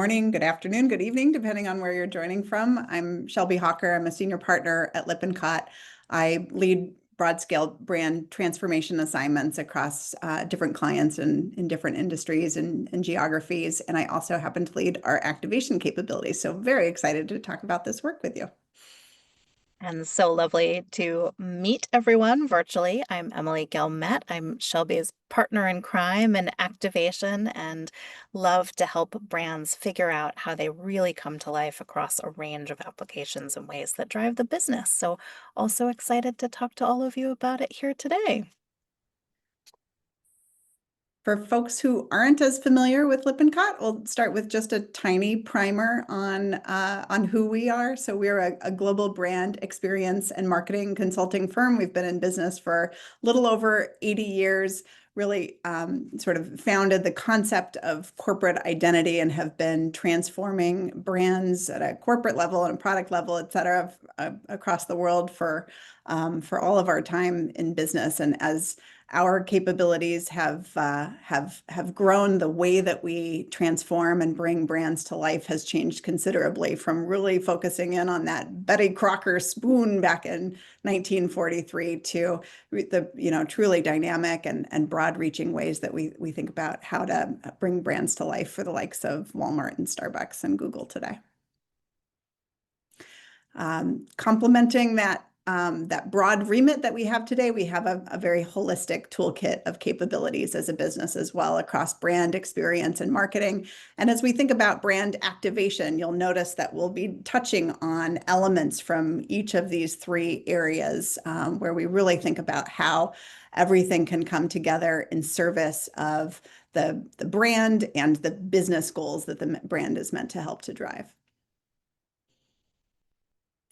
Morning, good afternoon, good evening, depending on where you're joining from. I'm Shelby Hawker. I'm a senior partner at Lippincott. I lead broad-scale brand transformation assignments across different clients in different industries and geographies. And I also happen to lead our activation capabilities. So very excited to talk about this work with you. And so lovely to meet everyone virtually. I'm Emily Gilmet. I'm Shelby's partner in crime and activation, and love to help brands figure out how they really come to life across a range of applications and ways that drive the business. So, also excited to talk to all of you about it here today. For folks who aren't as familiar with Lippincott, we'll start with just a tiny primer on who we are. So we're a global brand experience and marketing consulting firm. We've been in business for a little over 80 years, really sort of founded the concept of corporate identity and have been transforming brands at a corporate level and a product level, et cetera, across the world for all of our time in business. And as our capabilities have grown, the way that we transform and bring brands to life has changed considerably, from really focusing in on that Betty Crocker spoon back in 1943 to the truly dynamic and broad-reaching ways that we think about how to bring brands to life for the likes of Walmart and Starbucks and Google today. Complementing that broad remit that we have today, we have a very holistic toolkit of capabilities as a business as well across brand experience and marketing. And as we think about brand activation, you'll notice that we'll be touching on elements from each of these three areas where we really think about how everything can come together in service of the brand and the business goals that the brand is meant to help to drive.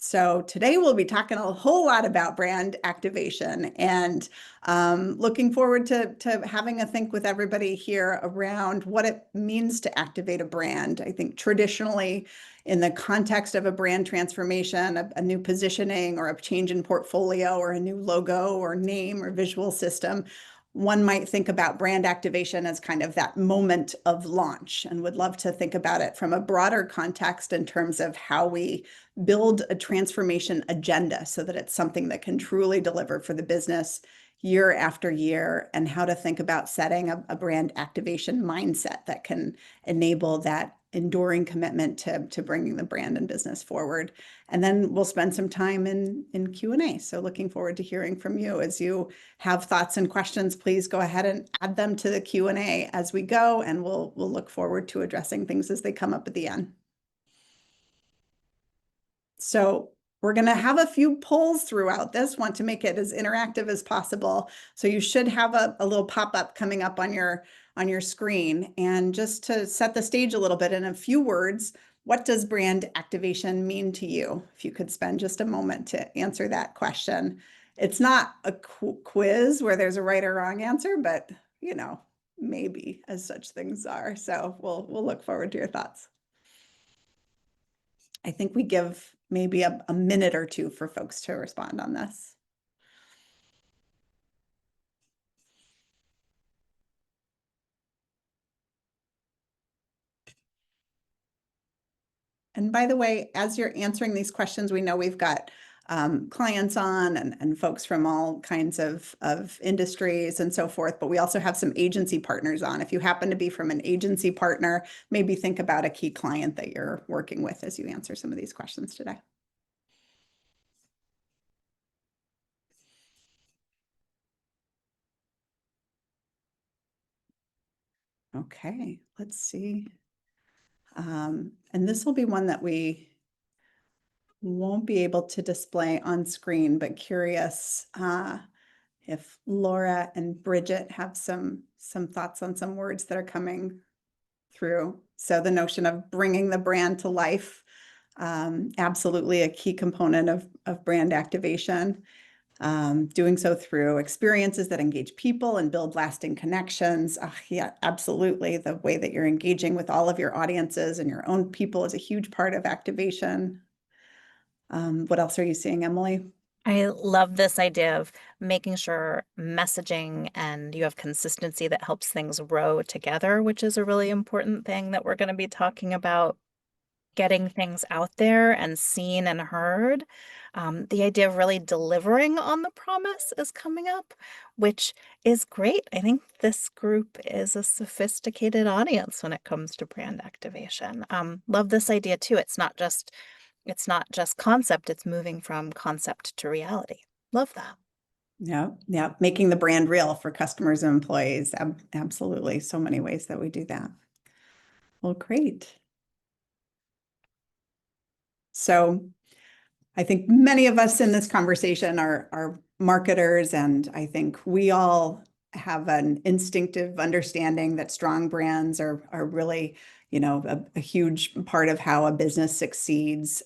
So today we'll be talking a whole lot about brand activation and looking forward to having a think with everybody here around what it means to activate a brand. I think traditionally in the context of a brand transformation, a new positioning or a change in portfolio or a new logo or name or visual system, one might think about brand activation as kind of that moment of launch, and would love to think about it from a broader context in terms of how we build a transformation agenda so that it's something that can truly deliver for the business year after year, and how to think about setting a brand activation mindset that can enable that enduring commitment to bringing the brand and business forward. And then we'll spend some time in Q&A. So looking forward to hearing from you. As you have thoughts and questions, please go ahead and add them to the Q&A as we go, and we'll look forward to addressing things as they come up at the end. So we're going to have a few polls throughout this, want to make it as interactive as possible. So you should have a little pop-up coming up on your screen. And just to set the stage a little bit in a few words, what does brand activation mean to you? If you could spend just a moment to answer that question. It's not a quiz where there's a right or wrong answer, but maybe as such things are. So we'll look forward to your thoughts. I think we give maybe a minute or two for folks to respond on this. And by the way, as you're answering these questions, we know we've got clients on and folks from all kinds of industries and so forth, but we also have some agency partners on. If you happen to be from an agency partner, maybe think about a key client that you're working with as you answer some of these questions today. Okay, let's see. And this will be one that we won't be able to display on screen, but curious if Laura and Bridget have some thoughts on some words that are coming through. So the notion of bringing the brand to life, absolutely a key component of brand activation. Doing so through experiences that engage people and build lasting connections. Yeah, absolutely. The way that you're engaging with all of your audiences and your own people is a huge part of activation. What else are you seeing, Emily? I love this idea of making sure messaging and you have consistency that helps things row together, which is a really important thing that we're going to be talking about, getting things out there and seen and heard. The idea of really delivering on the promise is coming up, which is great. I think this group is a sophisticated audience when it comes to brand activation. Love this idea too. It's not just concept, it's moving from concept to reality. Love that. Yeah, yeah, making the brand real for customers and employees. Absolutely. So many ways that we do that. Well, great. So I think many of us in this conversation are marketers, and I think we all have an instinctive understanding that strong brands are really, a huge part of how a business succeeds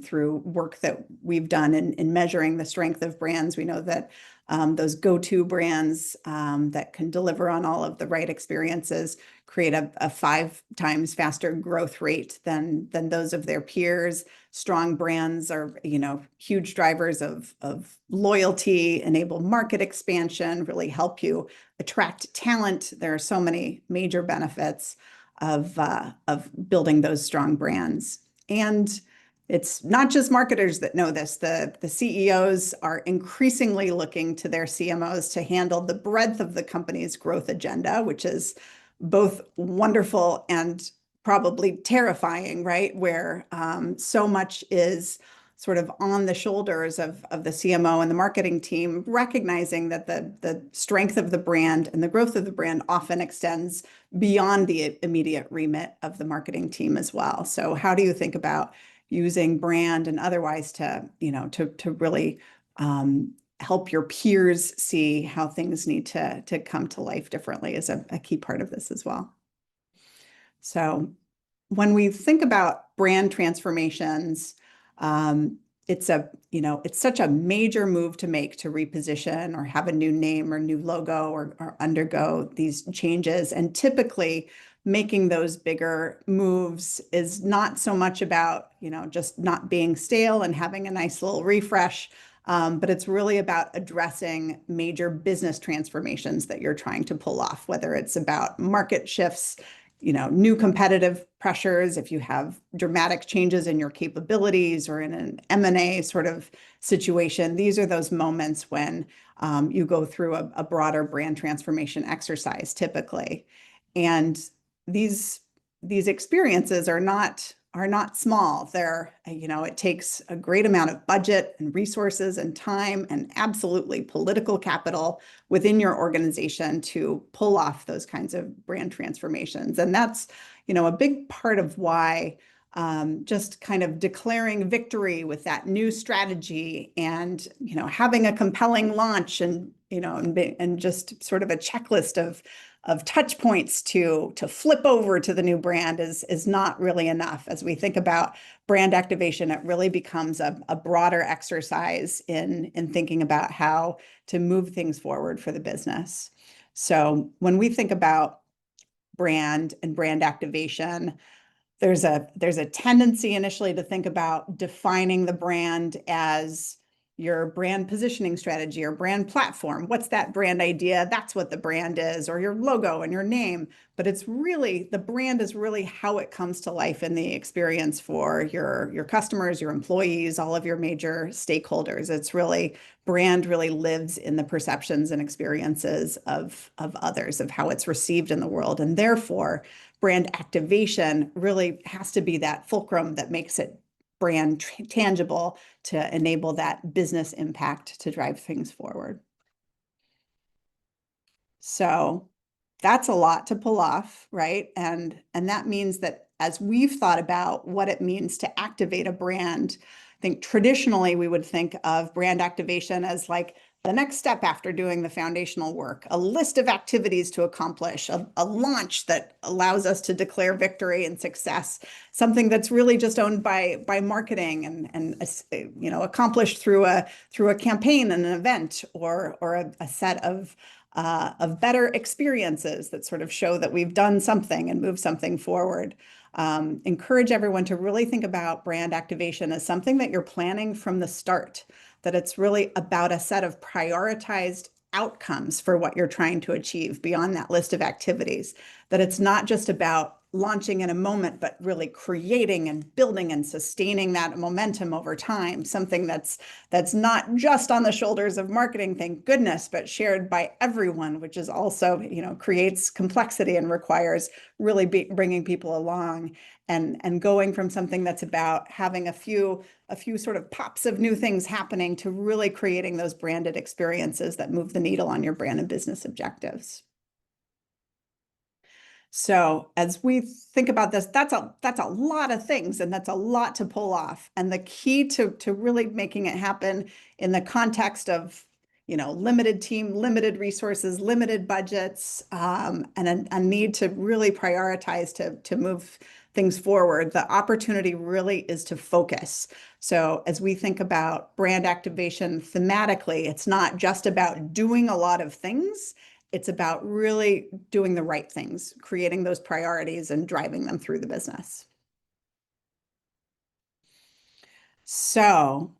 through work that we've done in measuring the strength of brands. We know that those go-to brands that can deliver on all of the right experiences create a 5 times faster growth rate than those of their peers. Strong brands are, huge drivers of loyalty, enable market expansion, really help you attract talent. There are so many major benefits of building those strong brands. And it's not just marketers that know this. The CEOs are increasingly looking to their CMOs to handle the breadth of the company's growth agenda, which is both wonderful and probably terrifying, right? Where so much is sort of on the shoulders of the CMO and the marketing team, recognizing that the strength of the brand and the growth of the brand often extends beyond the immediate remit of the marketing team as well. So how do you think about using brand and otherwise to really help your peers see how things need to come to life differently is a key part of this as well. So when we think about brand transformations, it's such a major move to make, to reposition or have a new name or new logo or undergo these changes. And typically making those bigger moves is not so much about, just not being stale and having a nice little refresh, but it's really about addressing major business transformations that you're trying to pull off, whether it's about market shifts, new competitive pressures, if you have dramatic changes in your capabilities or in an M&A sort of situation. These are those moments when you go through a broader brand transformation exercise typically. And these experiences are not small. It takes a great amount of budget and resources and time and absolutely political capital within your organization to pull off those kinds of brand transformations. And that's, a big part of why just kind of declaring victory with that new strategy and, having a compelling launch and, and just sort of a checklist of touch points to flip over to the new brand is not really enough. As we think about brand activation, it really becomes a broader exercise in thinking about how to move things forward for the business. So when we think about brand and brand activation, there's a tendency initially to think about defining the brand as your brand positioning strategy or brand platform. What's that brand idea? That's what the brand is, or your logo and your name. But it's really, the brand is really how it comes to life in the experience for your customers, your employees, all of your major stakeholders. It's really, brand really lives in the perceptions and experiences of others, of how it's received in the world. And therefore, brand activation really has to be that fulcrum that makes it brand tangible to enable that business impact to drive things forward. So that's a lot to pull off, right? And that means that as we've thought about what it means to activate a brand, I think traditionally we would think of brand activation as like the next step after doing the foundational work, a list of activities to accomplish, a launch that allows us to declare victory and success, something that's really just owned by marketing and accomplished through a campaign and an event or a set of better experiences that sort of show that we've done something and moved something forward. encourage everyone to really think about brand activation as something that you're planning from the start, that it's really about a set of prioritized outcomes for what you're trying to achieve beyond that list of activities, that it's not just about launching in a moment, but really creating and building and sustaining that momentum over time, something that's not just on the shoulders of marketing, thank goodness, but shared by everyone, which is also, creates complexity and requires really bringing people along, and going from something that's about having a few sort of pops of new things happening to really creating those branded experiences that move the needle on your brand and business objectives. So as we think about this, that's a lot of things, and that's a lot to pull off. And the key to really making it happen in the context of, limited team, limited resources, limited budgets, and a need to really prioritize to move things forward, the opportunity really is to focus. So as we think about brand activation thematically, it's not just about doing a lot of things. It's about really doing the right things, creating those priorities and driving them through the business. So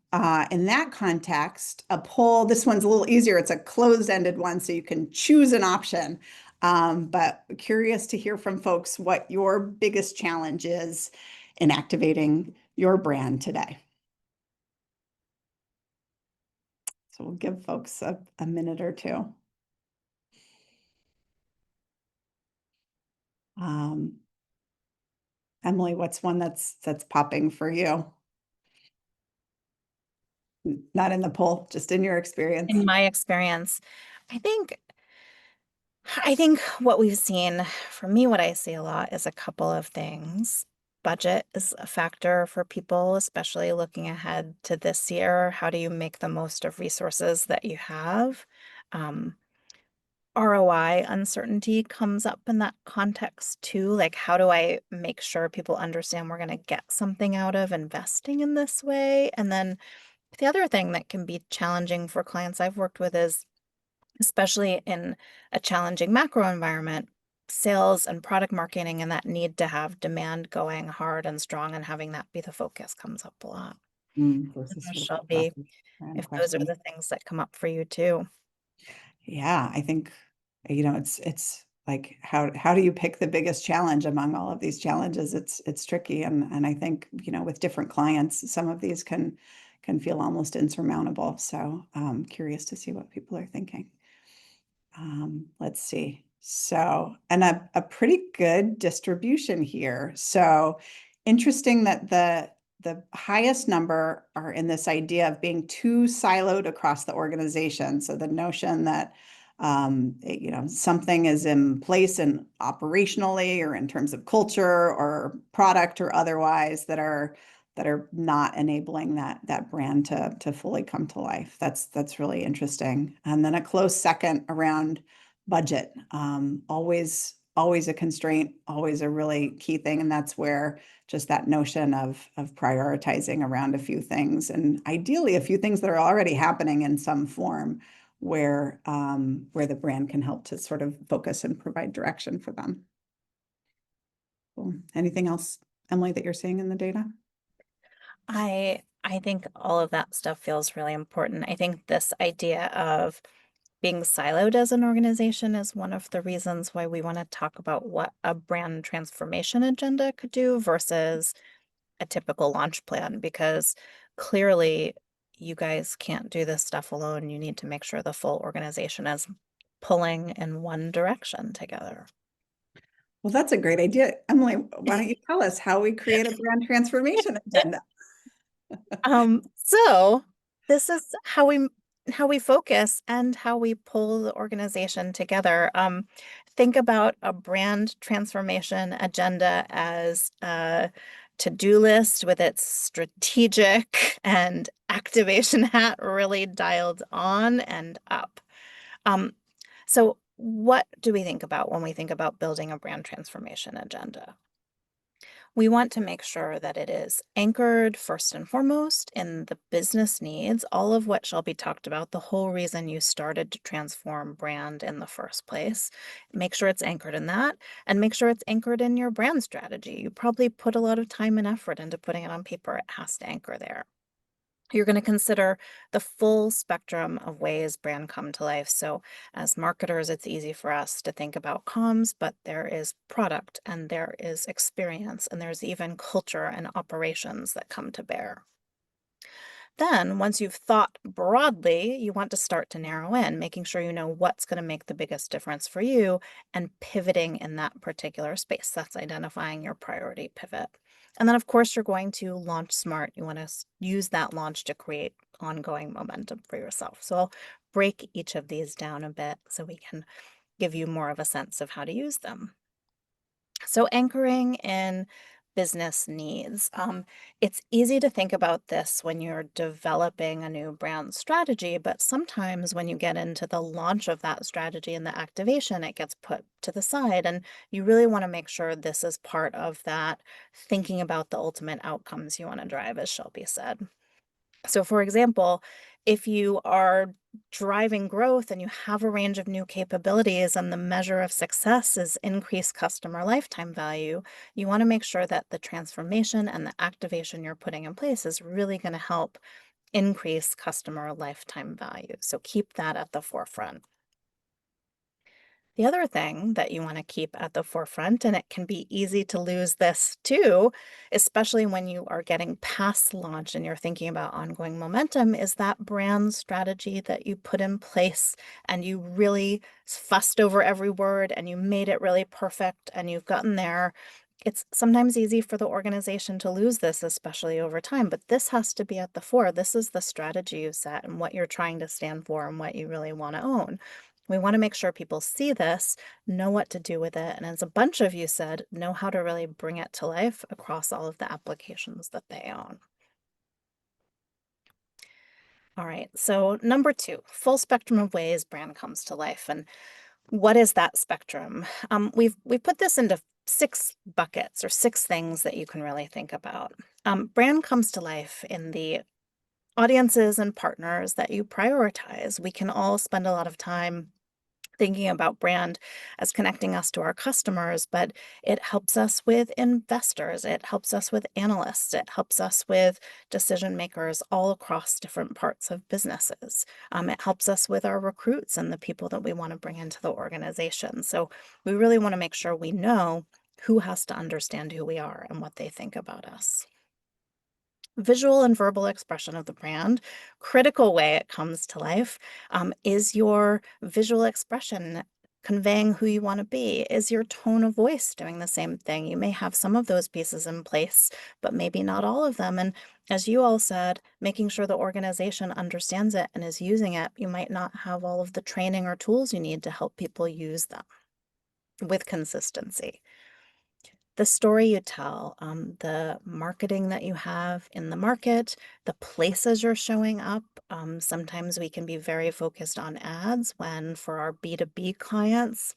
in that context, a poll, this one's a little easier. It's a closed-ended one, so you can choose an option. But curious to hear from folks what your biggest challenge is in activating your brand today. So we'll give folks a minute or two. Emily, what's one that's popping for you? Not in the poll, just in your experience. In my experience, I think what we've seen, for me, what I see a lot is a couple of things. Budget is a factor for people, especially looking ahead to this year. How do you make the most of resources that you have? ROI uncertainty comes up in that context too. Like, how do I make sure people understand we're going to get something out of investing in this way? And then the other thing that can be challenging for clients I've worked with is, especially in a challenging macro environment, sales and product marketing and that need to have demand going hard and strong and having that be the focus comes up a lot. Those are sort of Shelby, brand if those are questions. the things that come up for you too. Yeah, I think, it's like how do you pick the biggest challenge among all of these challenges? It's tricky, and I think, with different clients, some of these can feel almost insurmountable. So curious to see what people are thinking. Let's see. So, and a pretty good distribution here. So interesting that the highest number are in this idea of being too siloed across the organization. So the notion that something is in place and operationally or in terms of culture or product or otherwise that are not enabling that brand to fully come to life. That's really interesting. And then a close second around budget. Always a constraint, always a really key thing. And that's where just that notion of prioritizing around a few things, and ideally a few things that are already happening in some form, where the brand can help to sort of focus and provide direction for them. Cool. Anything else, Emily, that you're seeing in the data? I think all of that stuff feels really important. I think this idea of being siloed as an organization is one of the reasons why we want to talk about what a brand transformation agenda could do versus a typical launch plan, because clearly you guys can't do this stuff alone. You need to make sure the full organization is pulling in one direction together. Well, that's a great idea. Emily, why don't you tell us how we create a brand transformation agenda? So this is how we focus and how we pull the organization together. Think about a brand transformation agenda as a to-do list with its strategic and activation hat really dialed on and up. So what do we think about when we think about building a brand transformation agenda? We want to make sure that it is anchored first and foremost in the business needs, all of what Shelby talked about, the whole reason you started to transform brand in the first place. Make sure it's anchored in that, and make sure it's anchored in your brand strategy. You probably put a lot of time and effort into putting it on paper. It has to anchor there. You're going to consider the full spectrum of ways brand come to life. So as marketers, it's easy for us to think about comms, but there is product and there is experience and there's even culture and operations that come to bear. Then, once you've thought broadly, you want to start to narrow in, making sure you know what's going to make the biggest difference for you and pivoting in that particular space. That's identifying your priority pivot. And then, of course, you're going to launch smart. You want to use that launch to create ongoing momentum for yourself. So I'll break each of these down a bit so we can give you more of a sense of how to use them. So anchoring in business needs. It's easy to think about this when you're developing a new brand strategy, but sometimes when you get into the launch of that strategy and the activation, it gets put to the side. And you really want to make sure this is part of that thinking about the ultimate outcomes you want to drive, as Shelby said. So, for example, if you are driving growth and you have a range of new capabilities and the measure of success is increased customer lifetime value, you want to make sure that the transformation and the activation you're putting in place is really going to help increase customer lifetime value. So, keep that at the forefront. The other thing that you want to keep at the forefront, and it can be easy to lose this too, especially when you are getting past launch and you're thinking about ongoing momentum, is that brand strategy that you put in place and you really fussed over every word and you made it really perfect and you've gotten there. It's sometimes easy for the organization to lose this, especially over time, but this has to be at the fore. This is the strategy you set and what you're trying to stand for and what you really want to own. We want to make sure people see this, know what to do with it, and as a bunch of you said, know how to really bring it to life across all of the applications that they own. All right, so number 2, full spectrum of ways brand comes to life. And what is that spectrum? We've put this into 6 buckets or 6 things that you can really think about. Brand comes to life in the audiences and partners that you prioritize. We can all spend a lot of time thinking about brand as connecting us to our customers, but it helps us with investors, it helps us with analysts, it helps us with decision makers all across different parts of businesses. It helps us with our recruits and the people that we want to bring into the organization. So we really want to make sure we know who has to understand who we are and what they think about us. Visual and verbal expression of the brand, critical way it comes to life, is your visual expression conveying who you want to be? Is your tone of voice doing the same thing? You may have some of those pieces in place, but maybe not all of them. And as you all said, making sure the organization understands it and is using it, you might not have all of the training or tools you need to help people use them with consistency. The story you tell, the marketing that you have in the market, the places you're showing up. Sometimes we can be very focused on ads when for our B2B clients,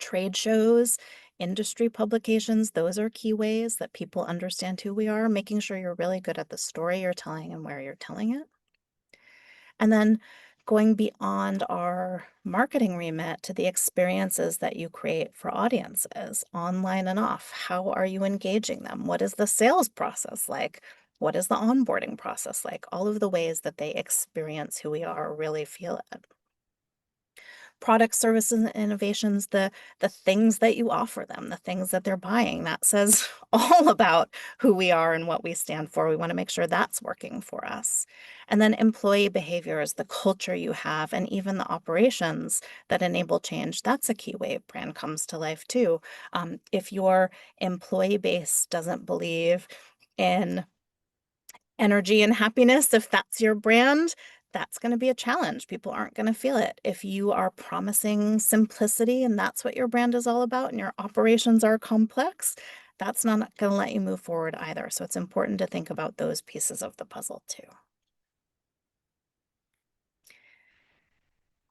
trade shows, industry publications, those are key ways that people understand who we are, making sure you're really good at the story you're telling and where you're telling it. And then going beyond our marketing remit to the experiences that you create for audiences, online and off. How are you engaging them? What is the sales process like? What is the onboarding process like? All of the ways that they experience who we are, really feel it. Product, services, and innovations, the things that you offer them, the things that they're buying, that says all about who we are and what we stand for. We want to make sure that's working for us. And then employee behaviors, the culture you have, and even the operations that enable change. That's a key way brand comes to life too. If your employee base doesn't believe in energy and happiness, if that's your brand, that's going to be a challenge. People aren't going to feel it. If you are promising simplicity and that's what your brand is all about and your operations are complex, that's not going to let you move forward either. So it's important to think about those pieces of the puzzle too.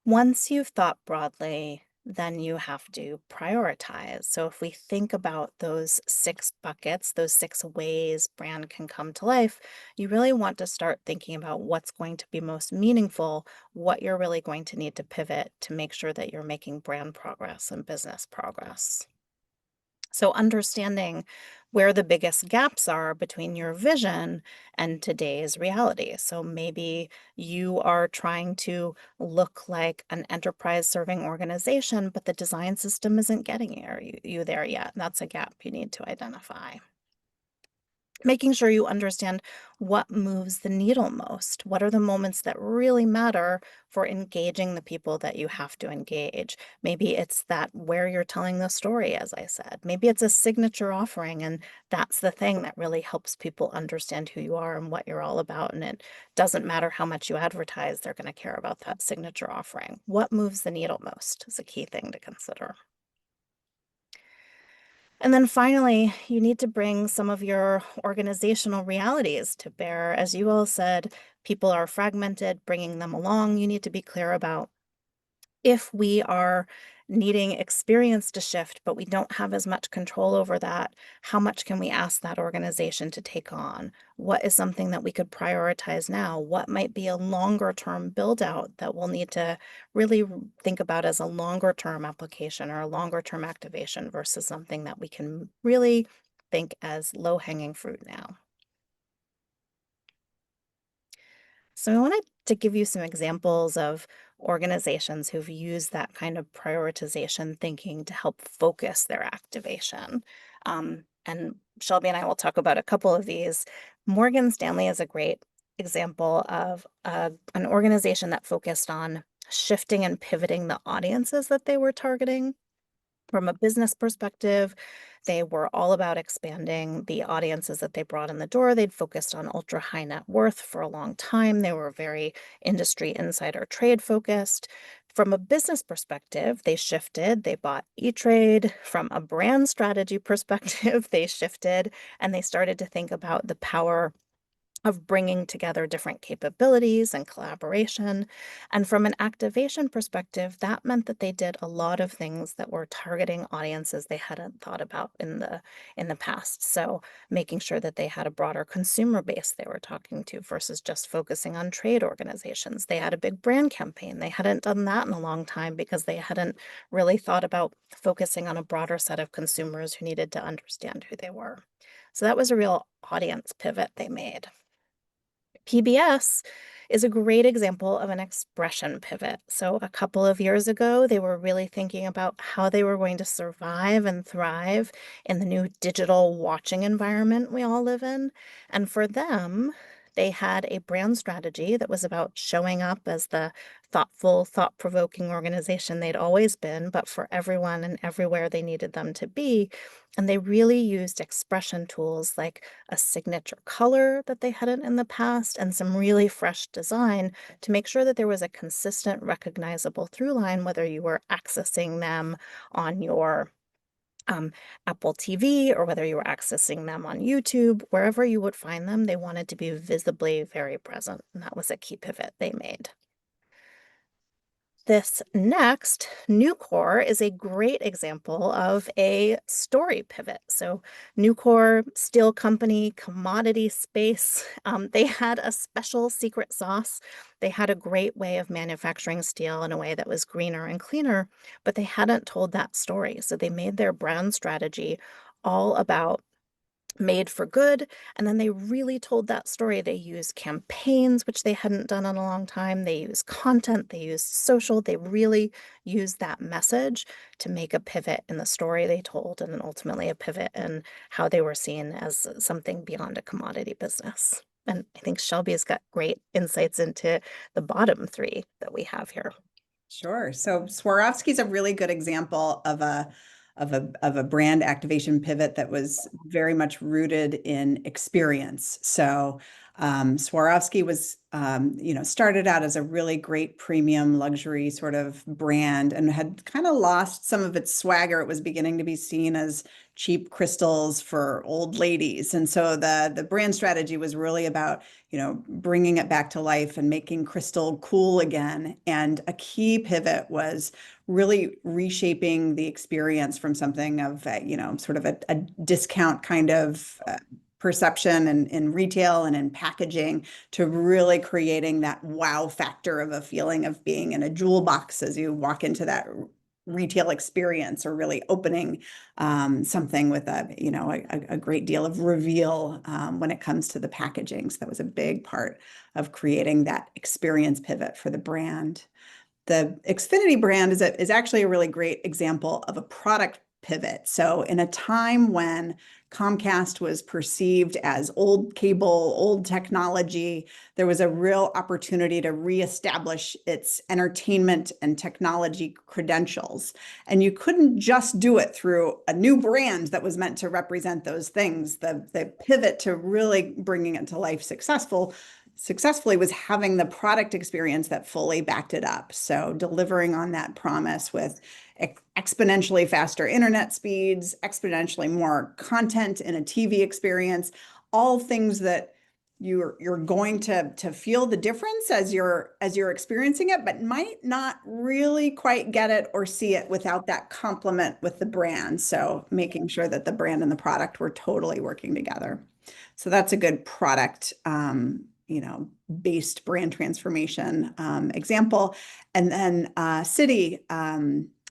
Once you've thought broadly, then you have to prioritize. So if we think about those 6 buckets, those 6 ways brand can come to life, you really want to start thinking about what's going to be most meaningful, what you're really going to need to pivot to make sure that you're making brand progress and business progress. So, understanding where the biggest gaps are between your vision and today's reality. So, maybe you are trying to look like an enterprise serving organization, but the design system isn't getting you there yet. That's a gap you need to identify. Making sure you understand what moves the needle most. What are the moments that really matter for engaging the people that you have to engage? Maybe it's that where you're telling the story, as I said. Maybe it's a signature offering, and that's the thing that really helps people understand who you are and what you're all about. And it doesn't matter how much you advertise, they're going to care about that signature offering. What moves the needle most is a key thing to consider. And then finally, you need to bring some of your organizational realities to bear. As you all said, people are fragmented, bringing them along. You need to be clear about if we are needing experience to shift, but we don't have as much control over that, how much can we ask that organization to take on? What is something that we could prioritize now? What might be a longer term build out that we'll need to really think about as a longer term application or a longer term activation versus something that we can really think as low hanging fruit now? So I wanted to give you some examples of organizations who've used that kind of prioritization thinking to help focus their activation. And Shelby and I will talk about a couple of these. Morgan Stanley is a great example of an organization that focused on shifting and pivoting the audiences that they were targeting. From a business perspective, they were all about expanding the audiences that they brought in the door. They'd focused on ultra high net worth for a long time. They were very industry insider trade focused. From a business perspective, they shifted. They bought E-Trade. From a brand strategy perspective, they shifted and they started to think about the power of bringing together different capabilities and collaboration. And from an activation perspective, that meant that they did a lot of things that were targeting audiences they hadn't thought about in the past. So making sure that they had a broader consumer base they were talking to versus just focusing on trade organizations. They had a big brand campaign. They hadn't done that in a long time because they hadn't really thought about focusing on a broader set of consumers who needed to understand who they were. So that was a real audience pivot they made. PBS is a great example of an expression pivot. So, a couple of years ago, they were really thinking about how they were going to survive and thrive in the new digital watching environment we all live in. And for them, they had a brand strategy that was about showing up as the thoughtful, thought provoking organization they'd always been, but for everyone and everywhere they needed them to be. And they really used expression tools like a signature color that they hadn't in the past and some really fresh design to make sure that there was a consistent, recognizable through line, whether you were accessing them on your um, Apple TV or whether you were accessing them on YouTube, wherever you would find them, they wanted to be visibly very present. And that was a key pivot they made. This next, Nucor, is a great example of a story pivot. So, Nucor, steel company, commodity space, they had a special secret sauce. They had a great way of manufacturing steel in a way that was greener and cleaner, but they hadn't told that story. So, they made their brand strategy all about made for good. And then they really told that story. They used campaigns, which they hadn't done in a long time. They used content, they used social. They really used that message to make a pivot in the story they told, and then ultimately a pivot in how they were seen as something beyond a commodity business. And I think Shelby's got great insights into the bottom 3 that we have here. Sure. So Swarovski's a really good example of a brand activation pivot that was very much rooted in experience. So Swarovski was, started out as a really great premium luxury sort of brand and had kind of lost some of its swagger. It was beginning to be seen as cheap crystals for old ladies. And so the brand strategy was really about, bringing it back to life and making crystal cool again. And a key pivot was really reshaping the experience from something of, sort of a discount kind of perception in retail and in packaging to really creating that wow factor of a feeling of being in a jewel box as you walk into that retail experience, or really opening something with a great deal of reveal when it comes to the packaging. So that was a big part of creating that experience pivot for the brand. The Xfinity brand is actually a really great example of a product pivot. So in a time when Comcast was perceived as old cable, old technology, there was a real opportunity to reestablish its entertainment and technology credentials. And you couldn't just do it through a new brand that was meant to represent those things. The pivot to really bringing it to life successfully was having the product experience that fully backed it up. So delivering on that promise with exponentially faster internet speeds, exponentially more content in a TV experience, all things that you're going to feel the difference as you're experiencing it, but might not really quite get it or see it without that complement with the brand. So making sure that the brand and the product were totally working together. So that's a good product based brand transformation example. And then Citi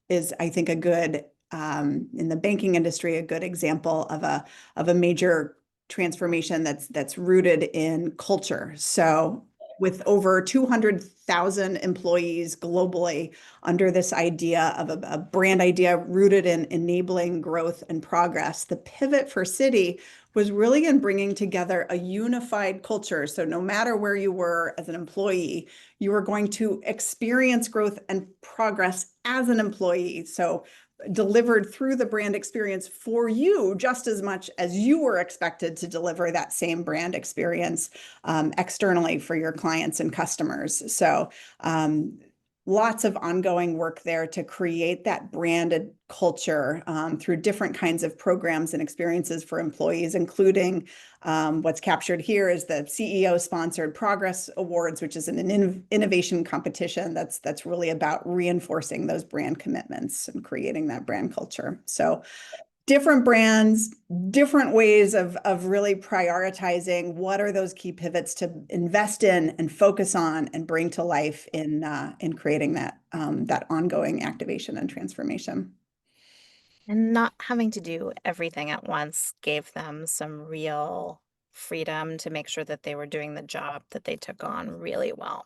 is, I think, a good in the banking industry, a good example of a major transformation that's rooted in culture. So with over 200,000 employees globally under this idea of a brand idea rooted in enabling growth and progress, the pivot for Citi was really in bringing together a unified culture. So no matter where you were as an employee, you were going to experience growth and progress as an employee. So delivered through the brand experience for you just as much as you were expected to deliver that same brand experience externally for your clients and customers. So lots of ongoing work there to create that branded culture through different kinds of programs and experiences for employees, including what's captured here is the CEO sponsored Progress Awards, which is an innovation competition that's really about reinforcing those brand commitments and creating that brand culture. So different brands, different ways of really prioritizing what are those key pivots to invest in and focus on and bring to life in creating that ongoing activation and transformation. And not having to do everything at once gave them some real freedom to make sure that they were doing the job that they took on really well.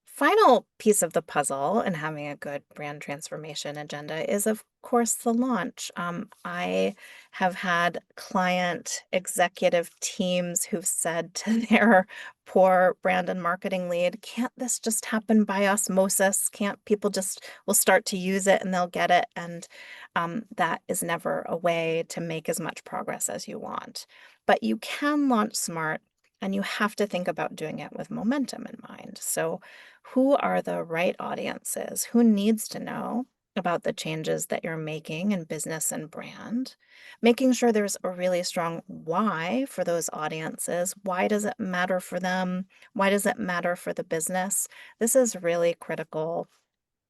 Final piece of the puzzle in having a good brand transformation agenda is, of course, the launch. I have had client executive teams who've said to their poor brand and marketing lead, can't this just happen by osmosis? Can't people just will start to use it and they'll get it? And that is never a way to make as much progress as you want. But you can launch smart, and you have to think about doing it with momentum in mind. So who are the right audiences? Who needs to know about the changes that you're making in business and brand? Making sure there's a really strong why for those audiences. Why does it matter for them? Why does it matter for the business? This is really critical.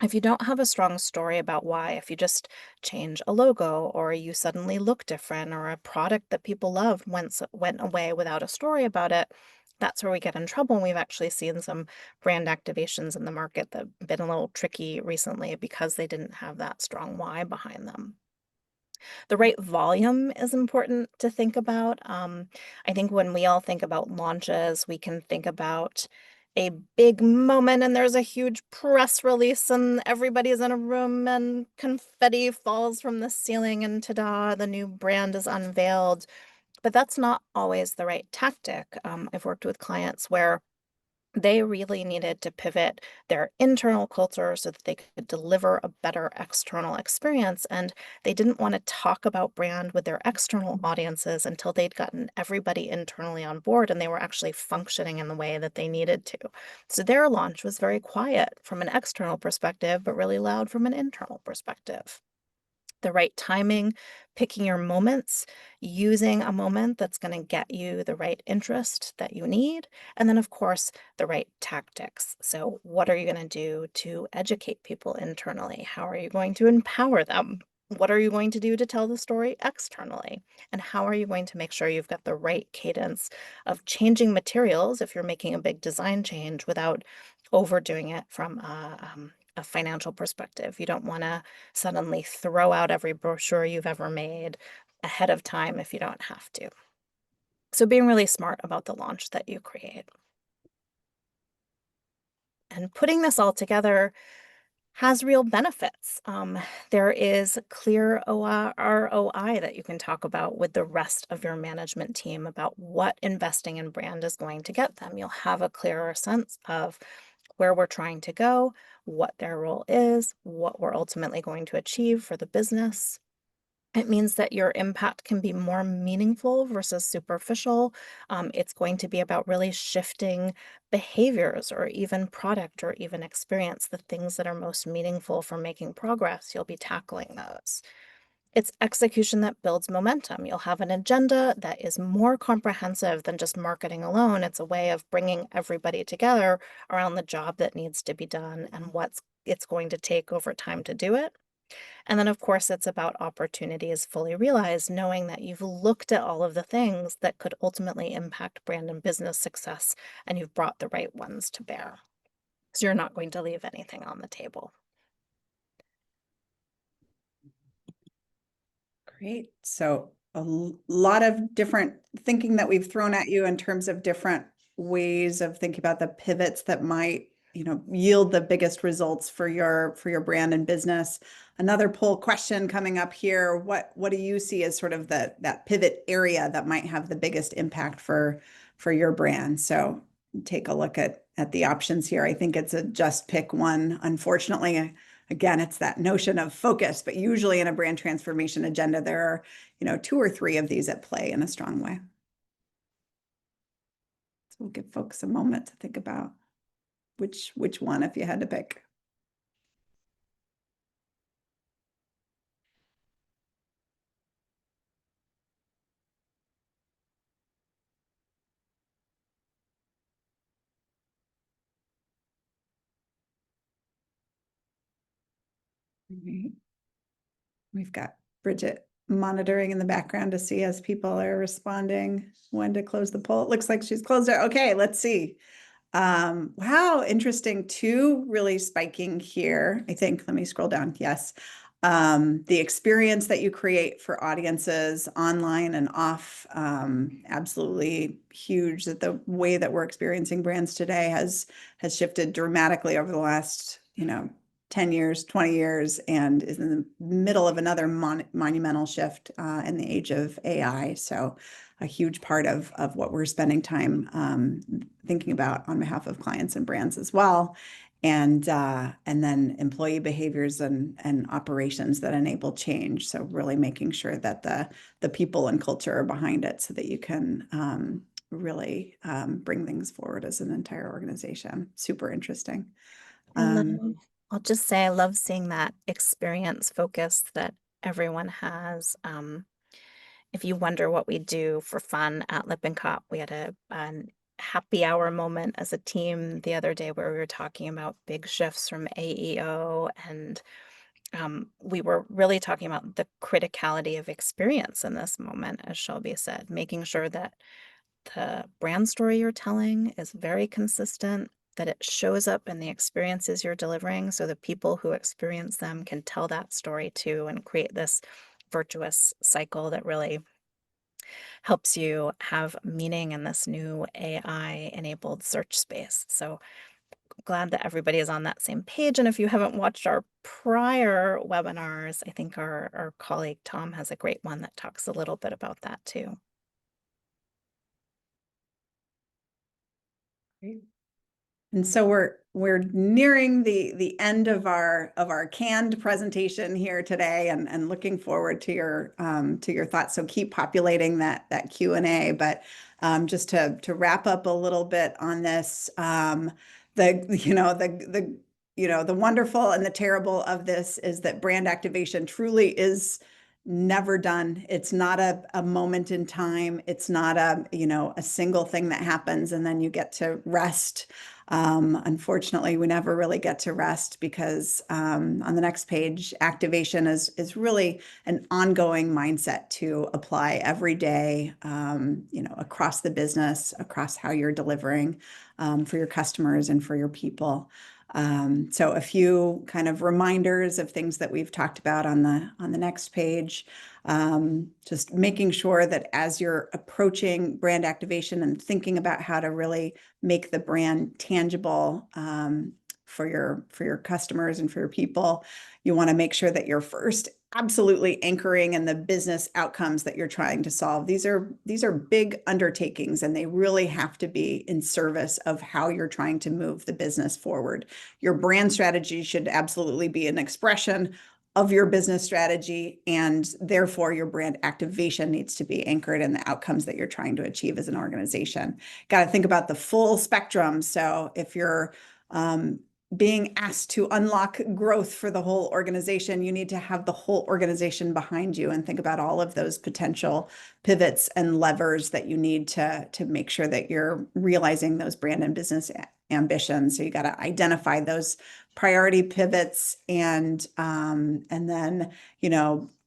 If you don't have a strong story about why, if you just change a logo or you suddenly look different or a product that people loved went away without a story about it, that's where we get in trouble. And we've actually seen some brand activations in the market that have been a little tricky recently because they didn't have that strong why behind them. The right volume is important to think about. I think when we all think about launches, we can think about a big moment and there's a huge press release and everybody's in a room and confetti falls from the ceiling and ta-da, the new brand is unveiled. But that's not always the right tactic. I've worked with clients where They really needed to pivot their internal culture so that they could deliver a better external experience. And they didn't want to talk about brand with their external audiences until they'd gotten everybody internally on board and they were actually functioning in the way that they needed to. So their launch was very quiet from an external perspective, but really loud from an internal perspective. The right timing, picking your moments, using a moment that's going to get you the right interest that you need, and then, of course, the right tactics. So, what are you going to do to educate people internally? How are you going to empower them? What are you going to do to tell the story externally? And how are you going to make sure you've got the right cadence of changing materials if you're making a big design change without overdoing it from a financial perspective? You don't want to suddenly throw out every brochure you've ever made ahead of time if you don't have to. So being really smart about the launch that you create. And putting this all together has real benefits. There is clear ROI that you can talk about with the rest of your management team about what investing in brand is going to get them. You'll have a clearer sense of where we're trying to go, what their role is, what we're ultimately going to achieve for the business. It means that your impact can be more meaningful versus superficial. It's going to be about really shifting behaviors or even product or even experience, the things that are most meaningful for making progress. You'll be tackling those. It's execution that builds momentum. You'll have an agenda that is more comprehensive than just marketing alone. It's a way of bringing everybody together around the job that needs to be done and what's it's going to take over time to do it. And then, of course, it's about opportunities fully realized, knowing that you've looked at all of the things that could ultimately impact brand and business success, and you've brought the right ones to bear. So you're not going to leave anything on the table. Great. So lot of different thinking that we've thrown at you in terms of different ways of thinking about the pivots that might, yield the biggest results for your brand and business. Another poll question coming up here. What do you see as sort of that pivot area that might have the biggest impact for your brand? So take a look at the options here. I think it's a just pick one. Unfortunately, again, it's that notion of focus, but usually in a brand transformation agenda, there are, two or three of these at play in a strong way. So we'll give folks a moment to think about which one if you had to pick. Right. We've got Bridget monitoring in the background to see as people are responding when to close the poll. It looks like she's closed it. Okay, let's see. Wow, interesting. Two really spiking here, I think. Let me scroll down. Yes. The experience that you create for audiences online and off, absolutely huge. That the way that we're experiencing brands today has shifted dramatically over the last, 10 years, 20 years, and is in the middle of another monumental shift in the age of AI. So a huge part of what we're spending time thinking about on behalf of clients and brands as well. And then employee behaviors and operations that enable change. So really making sure that the people and culture are behind it so that you can really bring things forward as an entire organization. Super interesting. I love, I'll just say I love seeing that experience focus that everyone has. If you wonder what we do for fun at Lippincott, we had a happy hour moment as a team the other day where we were talking about big shifts from AEO, and we were really talking about the criticality of experience in this moment, as Shelby said, making sure that the brand story you're telling is very consistent, that it shows up in the experiences you're delivering so the people who experience them can tell that story too and create this virtuous cycle that really helps you have meaning in this new AI enabled search space. So glad that everybody is on that same page. And if you haven't watched our prior webinars, I think our colleague Tom has a great one that talks a little bit about that too. Great. And so we're nearing the end of our canned presentation here today, and looking forward to your thoughts. So keep populating that Q&A. But just to wrap up a little bit on this, the wonderful and the terrible of this is that brand activation truly is never done. It's not a moment in time. It's not a single thing that happens and then you get to rest. Unfortunately, we never really get to rest because on the next page, activation is really an ongoing mindset to apply every day, across the business, across how you're delivering for your customers and for your people. So a few kind of reminders of things that we've talked about on the next page. Just making sure that as you're approaching brand activation and thinking about how to really make the brand tangible for your customers and for your people, you want to make sure that you're first absolutely anchoring in the business outcomes that you're trying to solve. These are big undertakings, and they really have to be in service of how you're trying to move the business forward. Your brand strategy should absolutely be an expression of your business strategy, and therefore your brand activation needs to be anchored in the outcomes that you're trying to achieve as an organization. Got to think about the full spectrum. So if you're being asked to unlock growth for the whole organization, you need to have the whole organization behind you and think about all of those potential pivots and levers that you need to make sure that you're realizing those brand and business ambitions. So you got to identify those priority pivots, and then,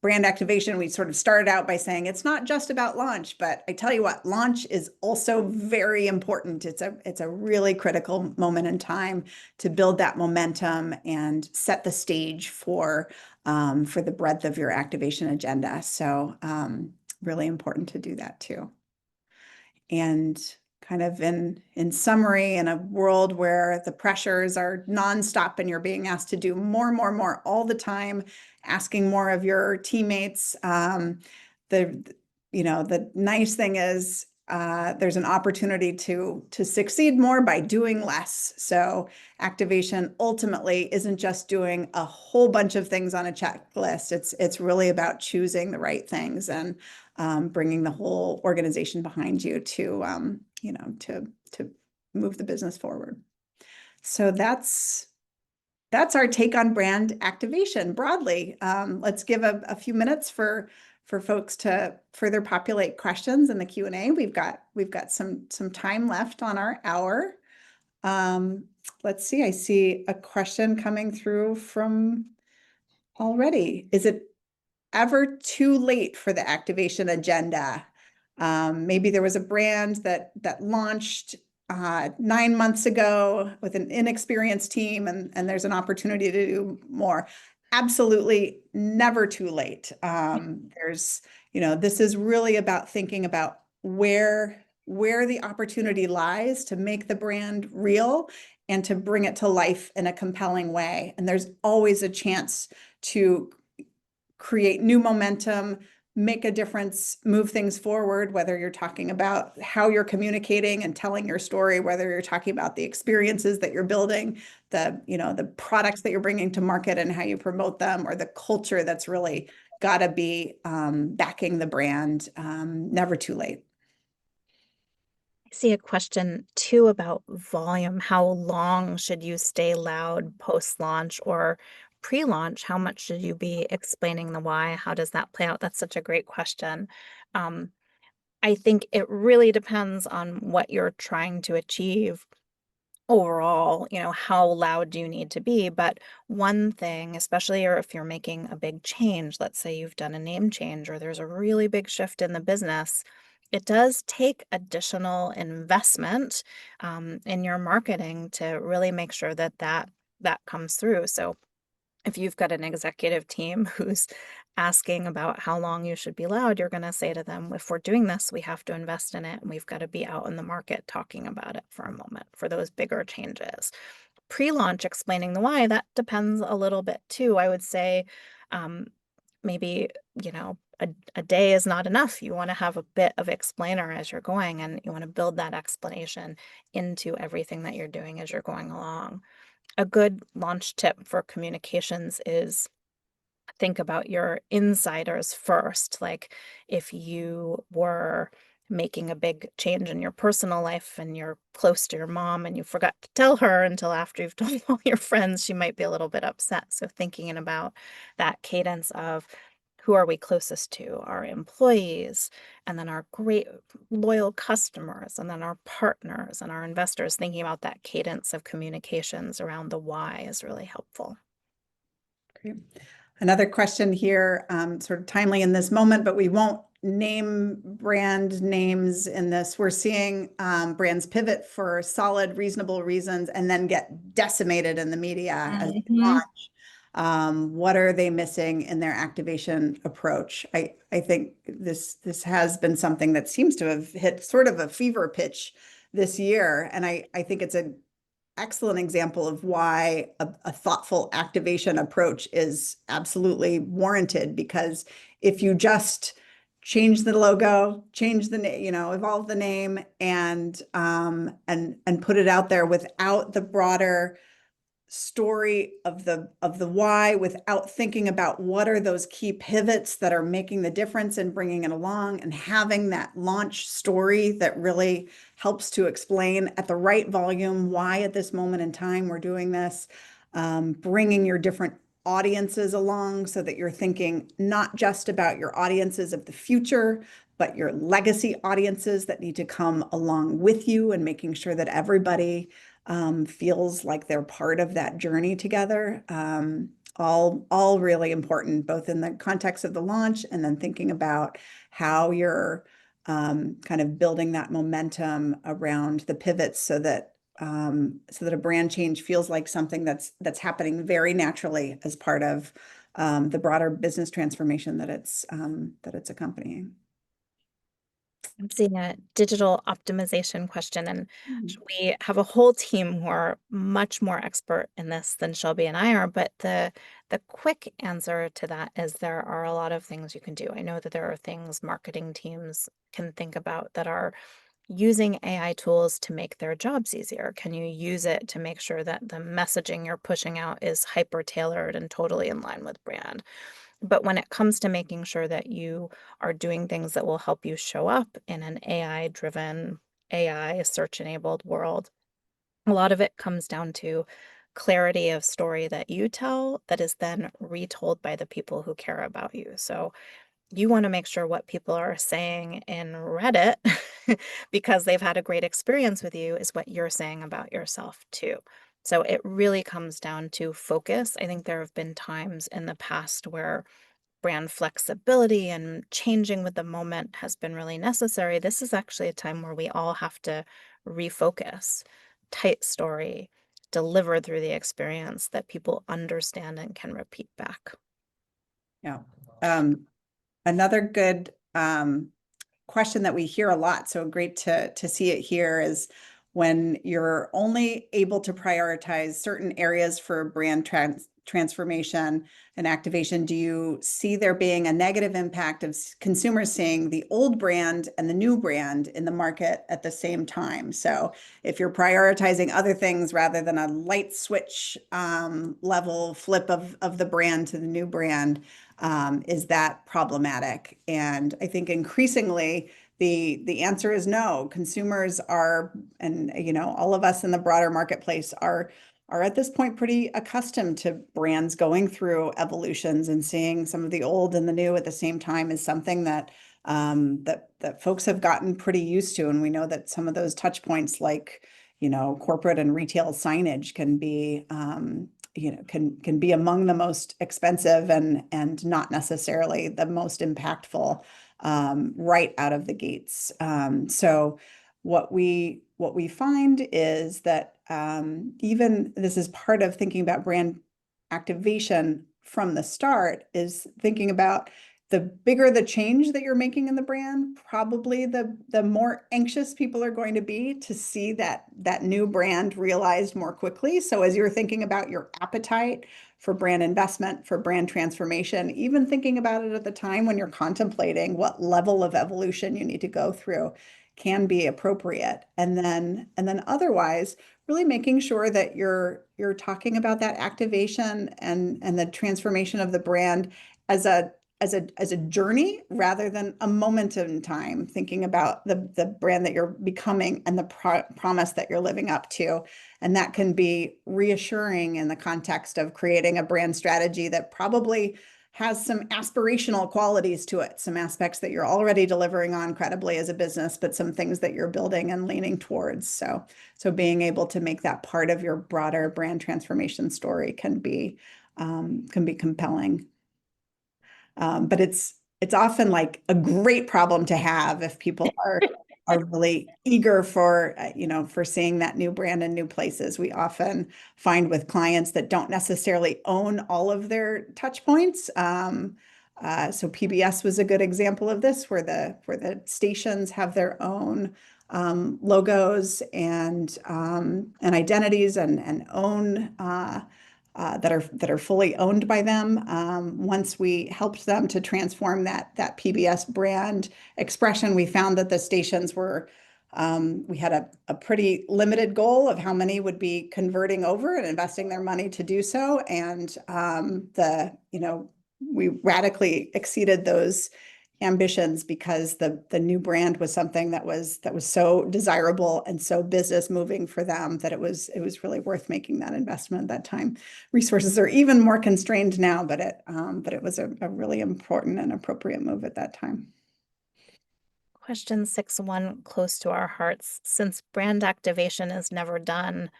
brand activation. We sort of started out by saying it's not just about launch, but I tell you what, launch is also very important. It's a really critical moment in time to build that momentum and set the stage for the breadth of your activation agenda. So really important to do that too. And kind of in summary, in a world where the pressures are nonstop and you're being asked to do more all the time, asking more of your teammates, the nice thing is there's an opportunity to succeed more by doing less. So activation ultimately isn't just doing a whole bunch of things on a checklist. It's really about choosing the right things and bringing the whole organization behind you to move the business forward. So that's our take on brand activation broadly. Let's give a few minutes for folks to further populate questions in the Q&A. We've got some time left on our hour. Let's see. I see a question coming through from already. Is it ever too late for the activation agenda? Maybe there was a brand that launched 9 months ago with an inexperienced team, and there's an opportunity to do more. Absolutely never too late. This is really about thinking about where the opportunity lies to make the brand real and to bring it to life in a compelling way. And there's always a chance to create new momentum, make a difference, move things forward, whether you're talking about how you're communicating and telling your story, whether you're talking about the experiences that you're building, the products that you're bringing to market and how you promote them, or the culture that's really got to be backing the brand. Never too late. I see a question too about volume. How long should you stay loud post-launch or pre-launch? How much should you be explaining the why? How does that play out? That's such a great question. Um, I think it really depends on what you're trying to achieve overall. How loud do you need to be? But one thing, especially or if you're making a big change, let's say you've done a name change or there's a really big shift in the business, it does take additional investment in your marketing to really make sure that comes through. So if you've got an executive team who's asking about how long you should be loud, you're going to say to them, if we're doing this, we have to invest in it, and we've got to be out in the market talking about it for a moment for those bigger changes. Pre-launch explaining the why, that depends a little bit too. I would say maybe, a day is not enough. You want to have a bit of explainer as you're going, and you want to build that explanation into everything that you're doing as you're going along. A good launch tip for communications is think about your insiders first. Like if you were making a big change in your personal life and you're close to your mom and you forgot to tell her until after you've told all your friends, she might be a little bit upset. So thinking about that cadence of who are we closest to? Our employees, and then our great loyal customers, and then our partners and our investors. Thinking about that cadence of communications around the why is really helpful. Great. Another question here, sort of timely in this moment, but we won't name brand names in this. We're seeing brands pivot for solid, reasonable reasons and then get decimated in the media as they launch. What are they missing in their activation approach? I think this has been something that seems to have hit sort of a fever pitch this year. And I think it's an excellent example of why a thoughtful activation approach is absolutely warranted, because if you just change the logo, change the name, evolve the name and put it out there without the broader story of the why, without thinking about what are those key pivots that are making the difference and bringing it along, and having that launch story that really helps to explain at the right volume why at this moment in time we're doing this, bringing your different audiences along so that you're thinking not just about your audiences of the future, but your legacy audiences that need to come along with you, and making sure that everybody feels like they're part of that journey together. All really important, both in the context of the launch and then thinking about how you're kind of building that momentum around the pivots so that a brand change feels like something that's happening very naturally as part of the broader business transformation that it's accompanying. I'm seeing a digital optimization question, and we have a whole team who are much more expert in this than Shelby and I are. But the quick answer to that is there are a lot of things you can do. I know that there are things marketing teams can think about that are using AI tools to make their jobs easier. Can you use it to make sure that the messaging you're pushing out is hyper tailored and totally in line with brand? But when it comes to making sure that you are doing things that will help you show up in an AI driven, AI search enabled world, a lot of it comes down to clarity of story that you tell that is then retold by the people who care about you. So you want to make sure what people are saying in Reddit because they've had a great experience with you is what you're saying about yourself too. So it really comes down to focus. I think there have been times in the past where brand flexibility and changing with the moment has been really necessary. This is actually a time where we all have to refocus. Tight story, delivered through the experience that people understand and can repeat back. Yeah. Another good question that we hear a lot, so great to see it here, is when you're only able to prioritize certain areas for brand transformation and activation, do you see there being a negative impact of consumers seeing the old brand and the new brand in the market at the same time? So if you're prioritizing other things rather than a light switch level flip of the brand to the new brand, is that problematic? And I think increasingly the answer is no. Consumers are, and all of us in the broader marketplace are at this point pretty accustomed to brands going through evolutions, and seeing some of the old and the new at the same time is something that that folks have gotten pretty used to. And we know that some of those touch points, like corporate and retail signage, can be can be among the most expensive and not necessarily the most impactful right out of the gates. So what we find is that even this is part of thinking about brand activation from the start, is thinking about the bigger the change that you're making in the brand, probably the more anxious people are going to be to see that new brand realized more quickly. So as you're thinking about your appetite for brand investment, for brand transformation, even thinking about it at the time when you're contemplating what level of evolution you need to go through can be appropriate. And then otherwise, really making sure that you're talking about that activation and the transformation of the brand as a journey rather than a moment in time, thinking about the brand that you're becoming and the promise that you're living up to. And that can be reassuring in the context of creating a brand strategy that probably has some aspirational qualities to it, some aspects that you're already delivering on credibly as a business, but some things that you're building and leaning towards. So being able to make that part of your broader brand transformation story can be compelling. But it's often like a great problem to have if people are really eager for for seeing that new brand in new places. We often find with clients that don't necessarily own all of their touch points. So PBS was a good example of this, where the stations have their own logos and identities and own that are fully owned by them. Once we helped them to transform that PBS brand expression, we found that the stations were we had a pretty limited goal of how many would be converting over and investing their money to do so, and we radically exceeded those ambitions because the new brand was something that was so desirable and so business moving for them that it was really worth making that investment at that time. Resources are even more constrained now, but it was a really important and appropriate move at that time. Question 6.1, close to our hearts. Since brand activation is never done,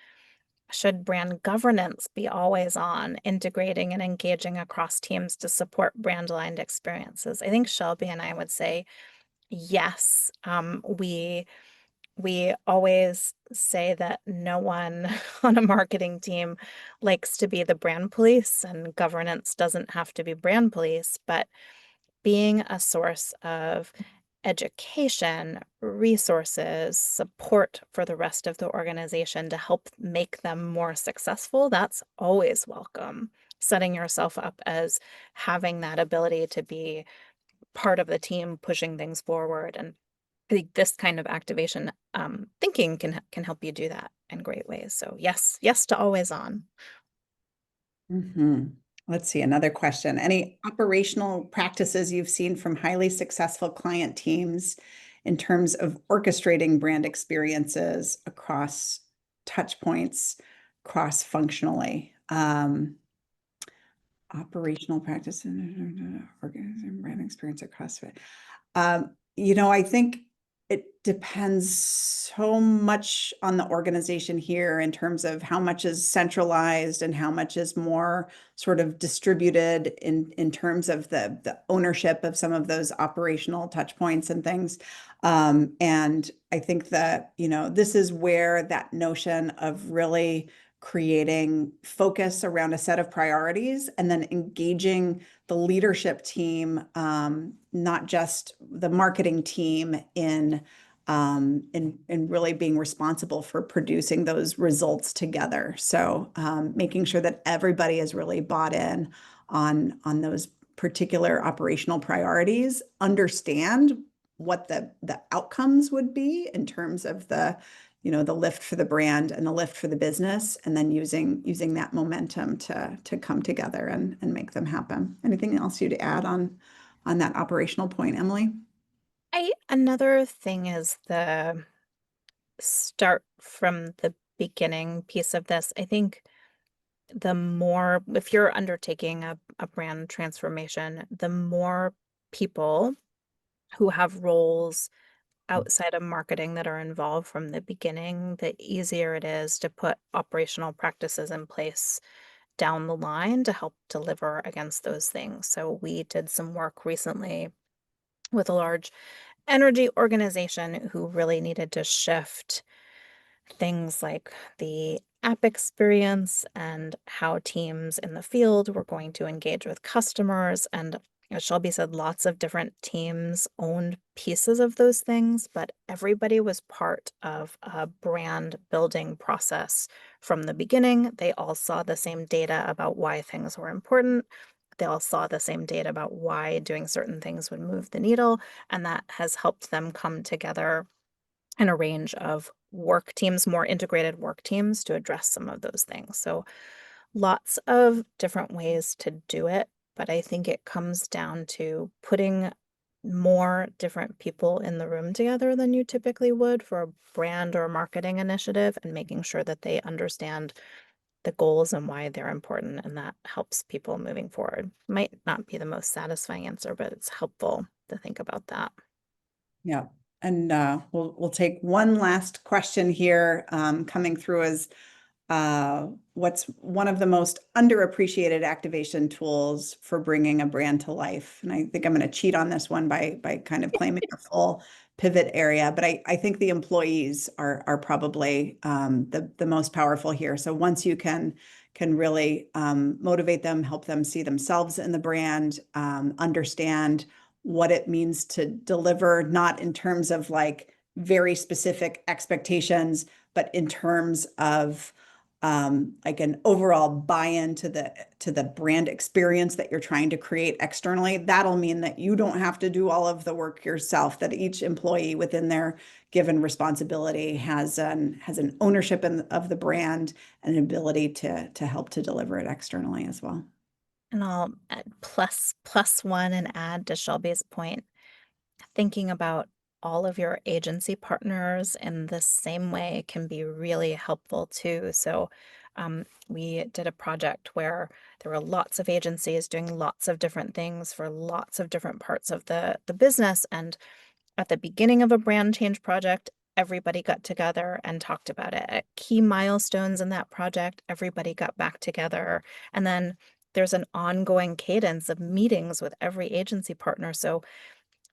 should brand governance be always on, integrating and engaging across teams to support brand-aligned experiences? I think Shelby and I would say yes. We always say that no one on a marketing team likes to be the brand police, and governance doesn't have to be brand police, but being a source of education, resources, support for the rest of the organization to help make them more successful, that's always welcome. Setting yourself up as having that ability to be part of the team pushing things forward. And I think this kind of activation thinking can help you do that in great ways. So yes, yes to always on. Let's see, another question. Any operational practices you've seen from highly successful client teams in terms of orchestrating brand experiences across touch points, cross-functionally? Operational practices, organizing brand experience across it. I think it depends so much on the organization here in terms of how much is centralized and how much is more sort of distributed in terms of the ownership of some of those operational touch points and things. And I think that, this is where that notion of really creating focus around a set of priorities and then engaging the leadership team, not just the marketing team, in really being responsible for producing those results together. So making sure that everybody is really bought in on those particular operational priorities, understand what the outcomes would be in terms of the lift for the brand and the lift for the business, and then using that momentum to come together and make them happen. Anything else you'd add on that operational point, Emily? Another thing is the start from the beginning piece of this. I think if you're undertaking a brand transformation, the more people who have roles outside of marketing that are involved from the beginning, the easier it is to put operational practices in place down the line to help deliver against those things. So we did some work recently with a large energy organization who really needed to shift things like the app experience and how teams in the field were going to engage with customers. And As Shelby said, lots of different teams owned pieces of those things, but everybody was part of a brand building process from the beginning. They all saw the same data about why things were important. They all saw the same data about why doing certain things would move the needle, and that has helped them come together in a range of work teams, more integrated work teams to address some of those things. So lots of different ways to do it, but I think it comes down to putting more different people in the room together than you typically would for a brand or marketing initiative and making sure that they understand the goals and why they're important, and that helps people moving forward. Might not be the most satisfying answer, but it's helpful to think about that. Yeah. And we'll take one last question here, coming through as what's one of the most underappreciated activation tools for bringing a brand to life? And I think I'm going to cheat on this one by kind of claiming a full pivot area, but I think the employees are probably the most powerful here. So once you can really motivate them, help them see themselves in the brand, understand what it means to deliver, not in terms of like very specific expectations, but in terms of like an overall buy-in to the brand experience that you're trying to create externally. That'll mean that you don't have to do all of the work yourself, that each employee within their given responsibility has an ownership of the brand and an ability to help to deliver it externally as well. And I'll add plus one and add to Shelby's point, thinking about all of your agency partners in the same way can be really helpful too. So we did a project where there were lots of agencies doing lots of different things for lots of different parts of the business. And at the beginning of a brand change project, everybody got together and talked about it. At key milestones in that project, everybody got back together. And then there's an ongoing cadence of meetings with every agency partner. So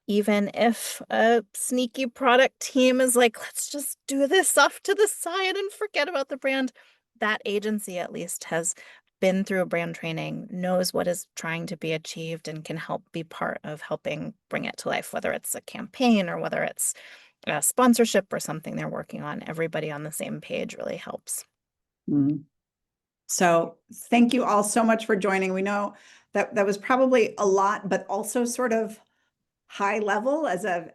even if a sneaky product team is like, let's just do this off to the side and forget about the brand, that agency at least has been through a brand training, knows what is trying to be achieved, and can help be part of helping bring it to life, whether it's a campaign or whether it's a sponsorship or something they're working on. Everybody on the same page really helps. Mm. So thank you all so much for joining. We know that that was probably a lot, but also sort of high level as a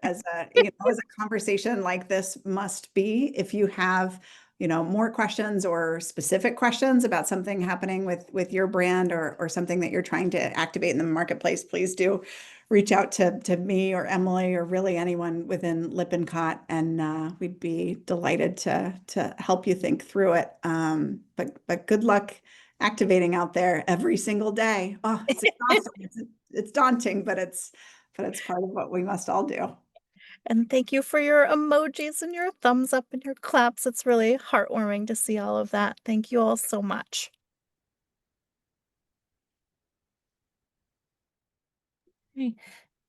conversation like this must be. If you have more questions or specific questions about something happening with your brand or something that you're trying to activate in the marketplace, please do reach out to me or Emily or really anyone within Lippincott, and we'd be delighted to help you think through it. But good luck activating out there every single day. Oh, it's exhausting. It's daunting, but it's part of what we must all do. And thank you for your emojis and your thumbs up and your claps. It's really heartwarming to see all of that. Thank you all so much. Okay.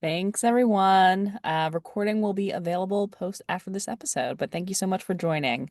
Thanks, everyone. Recording will be available post after this episode, but thank you so much for joining.